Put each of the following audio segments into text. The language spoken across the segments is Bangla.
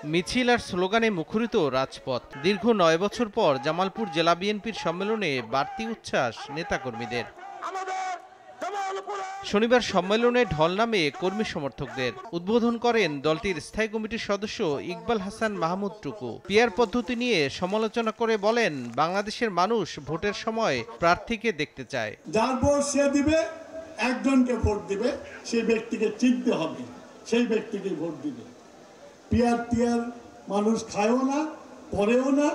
মিছিল আর স্লোগানে মুখরিত রাজপথ। দীর্ঘ ৯ বছর পর জামালপুর জেলা বিএনপির সম্মেলনে বাড়তি উচ্ছ্বাস নেতাকর্মীদের। শনিবার সম্মেলনে ঢল নামে কর্মী সমর্থকদের। উদ্বোধন করেন দলটির স্থায়ী কমিটির সদস্য ইকবাল হাসান মাহমুদ টুকু। পিআর পদ্ধতি নিয়ে সমালোচনা করে বলেন, বাংলাদেশের মানুষ ভোটের সময় প্রার্থীকে দেখতে চায়। যার ভোট সে দিবে, একজনকে ভোট দিবে, সেই ব্যক্তিকে চিনতে হবে, সেই ব্যক্তিকে ভোট দিবে। পিআর মানুষ খায়ও না, পরেও না,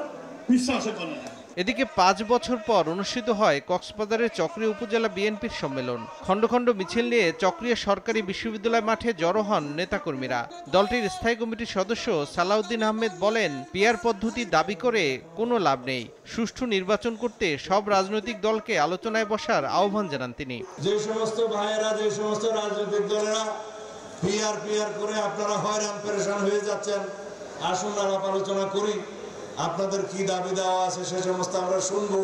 বিশ্বাসও করে না। এদিকে ৫ বছর পর অনুষ্ঠিত হয় কক্সবাজারের চকরিয়া উপজেলা বিএনপির সম্মেলন। খণ্ড খণ্ড মিছিল নিয়ে চকরিয়া সরকারি বিশ্ববিদ্যালয় মাঠে জড়ো হন নেতাকর্মীরা। দলটির স্থায়ী কমিটির সদস্য সালাউদ্দিন আহমেদ বলেন, পিআর পদ্ধতি দাবি করে কোনো লাভ নেই। সুষ্ঠু নির্বাচন করতে সব রাজনৈতিক দলকে আলোচনায় বসার আহ্বান জানান তিনি। যে সমস্ত ভাইয়েরা, যে সমস্ত রাজনৈতিক দলেরা পিআর করে আপনারা হয়রান পেরেশান হয়ে যাচ্ছেন, আসুন আলাপ আলোচনা করি। আপনাদের কি দাবি দেওয়া আছে সে সমস্ত আমরা শুনবো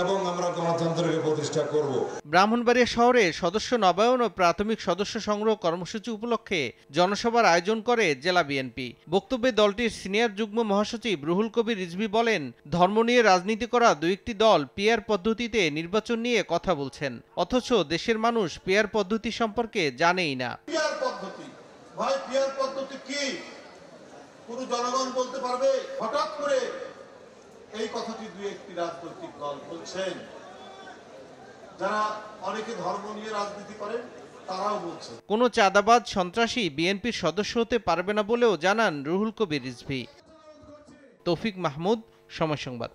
এবং আমরা গণতন্ত্রকে প্রতিষ্ঠা করব। ব্রাহ্মণবাড়িয়া শহরে সদস্য নবায়ন ও প্রাথমিক সদস্য সংগ্রহ কর্মসূচি উপলক্ষে জনসভার আয়োজন করে জেলা বিএনপি। বক্তব্যে দলটির সিনিয়র যুগ্ম মহাসচিব রুহুল কবির রিজভী বলেন, ধর্ম নিয়ে রাজনীতি করা দুই একটি দল পিআর পদ্ধতিতে নির্বাচন নিয়ে কথা বলছেন, অথচ দেশের মানুষ পিআর পদ্ধতি সম্পর্কে জানেই না। পিআর পদ্ধতি কি পুরো জনগণ বলতে পারবে? হঠাৎ করে এই কথাটি দুই একটি রাজনৈতিক দল বলছেন, যারা অনেকে ধর্ম নিয়ে রাজনীতি করেন তারাও বলছেন। কোনো চাঁদাবাজ সন্ত্রাসী বিএনপির সদস্য হতে পারবে না বলেও জানান রুহুল কবির রিজভী। তৌফিক মাহমুদ, সময় সংবাদ।